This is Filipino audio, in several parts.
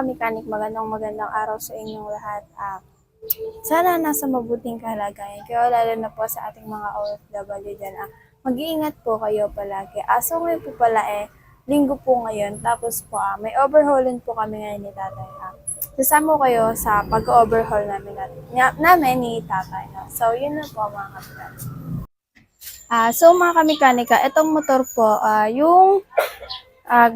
kamekanik, magandang araw sa inyong lahat. Sana nasa mabuting kalagayan kayo, lalo na po sa ating mga OFW dyan. Mag-iingat po kayo palagi. So ngayon po pala linggo po ngayon. Tapos po may overhauling po kami ngayon ni tatay. Sasama ko kayo sa pag-overhaul namin ni tatay. So yun na po mga kamekanik. So mga kamekanika, itong motor po, yung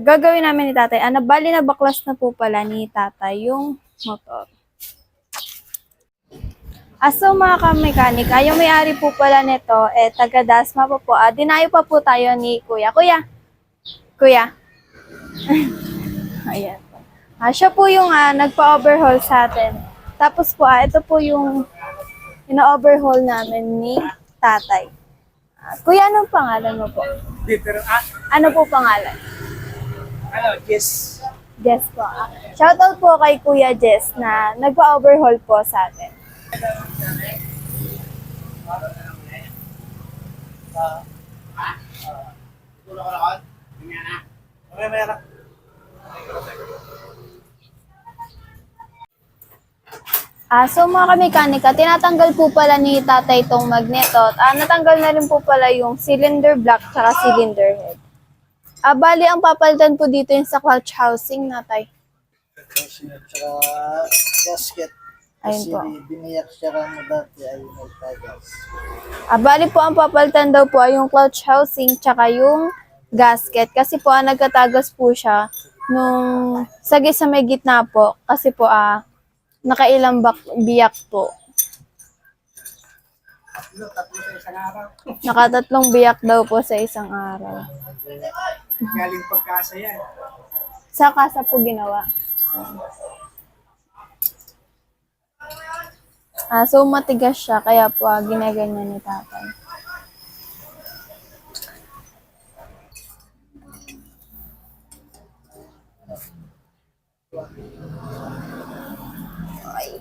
gagawin namin ni tatay, bali na baklas na po pala ni tatay yung motor. So mga kamekanika, yung may-ari po pala nito, taga Dasma po po. Dinayo pa po tayo ni Kuya. Kuya. Ayan po. Siya po yung nagpa-overhaul sa atin. Tapos po, ito po yung ina-overhaul namin ni tatay. Kuya, anong pangalan mo po? Ano po pangalan? Jess. Jess po. Shoutout po kay Kuya Jess na nagpa-overhaul po sa atin. So mga kamekanika, tinatanggal po pala ni tatay itong magneto. Natanggal na rin po pala yung cylinder block tsaka cylinder head. Bali, ang papalitan po dito yung sa clutch housing natay. Tsaka gasket. Ayun Kasi po. biniyak siya mo dati ay may tagas. Bali po, ang papalitan daw po ay yung clutch housing tsaka yung gasket. Kasi po, nagkatagas po siya nung sa may gitna po. Kasi po, nakailang biyak po. Tatlo sa isang araw. Nakatatlong biyak daw po sa isang araw. Galing pagkasa yan. Sa kasa po ginawa. So matigas siya, kaya po ginaganyan ni tatay. Ay.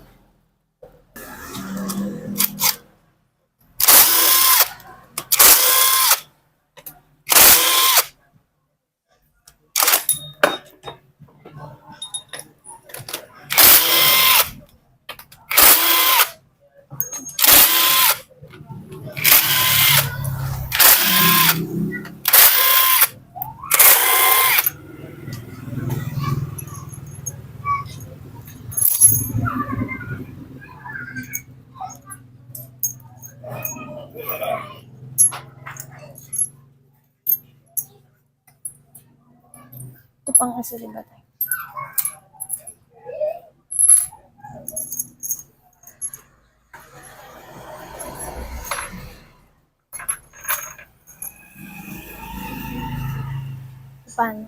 Ito pang isa si batay. Paano?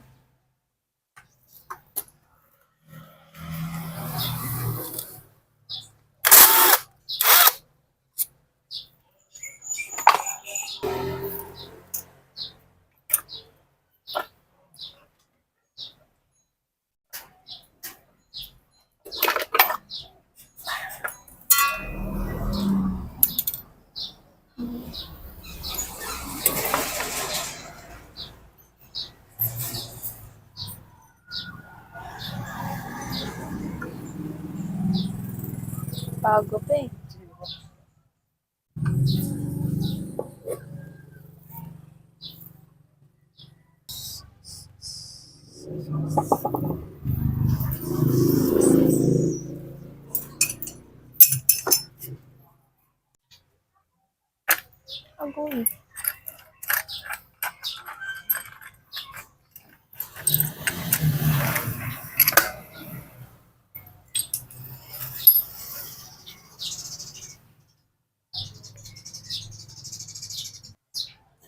Bago pa eh. Agoy.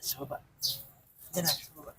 Sa baba. Diyan na, sa baba.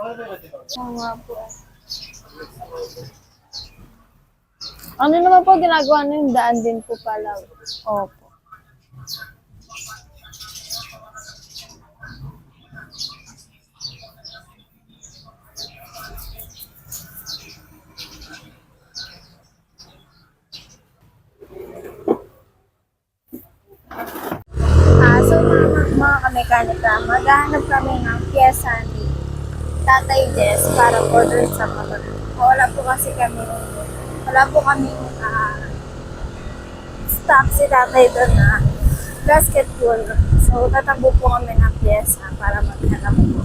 Oo nga po. Ano naman po ginagawa nyo yung daan din po pala? Opo. So mga kamekanika, maghahanap kami ng pyesa ni Tatay Jess para order sa motor. Wala po kami stock si Tatay doon na basketball. So tatakbo po kami ng pyesa para maghanap po.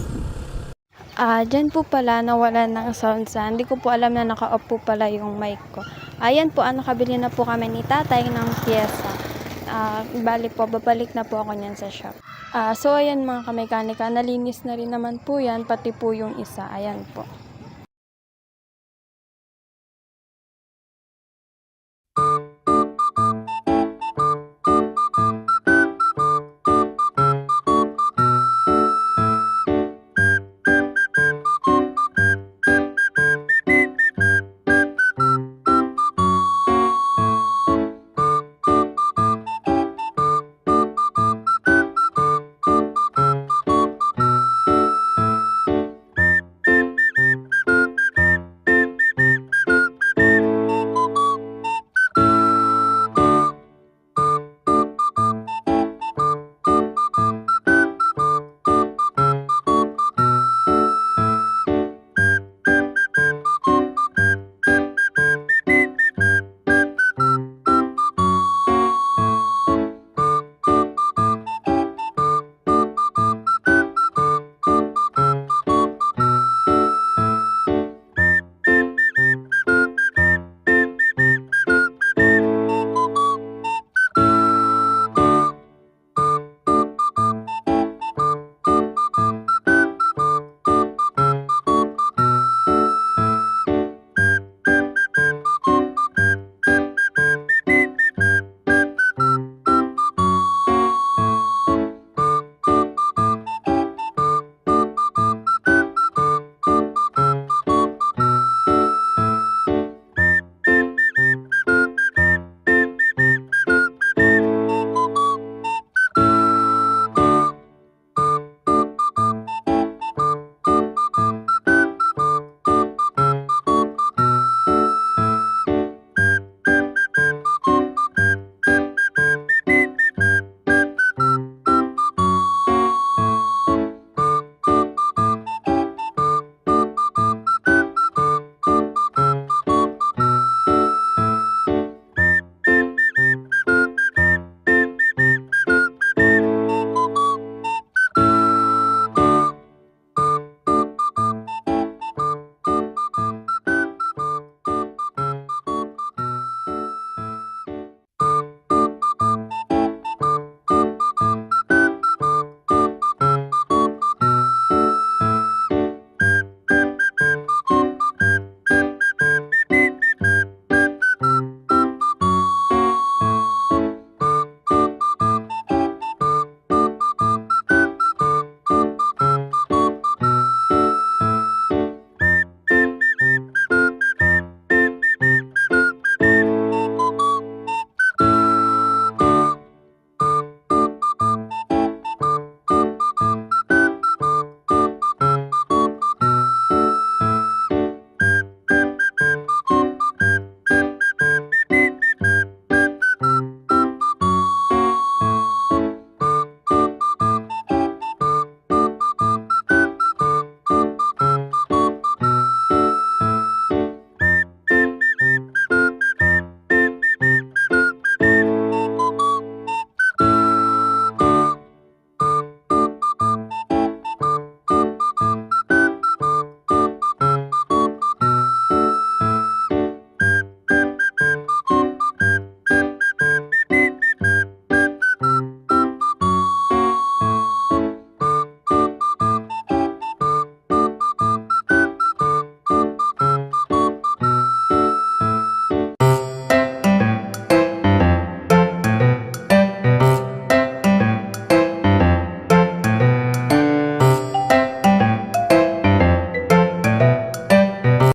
Dyan po pala nawala ng sound sa. Hindi ko po alam na naka-off po pala yung mic ko. Ayan po, nakabili na po kami ni Tatay ng pyesa. Bali po, babalik na po ako niyan sa shop. So ayan mga kamekanika, nalinis na rin naman po yan, pati po yung isa. Ayan po.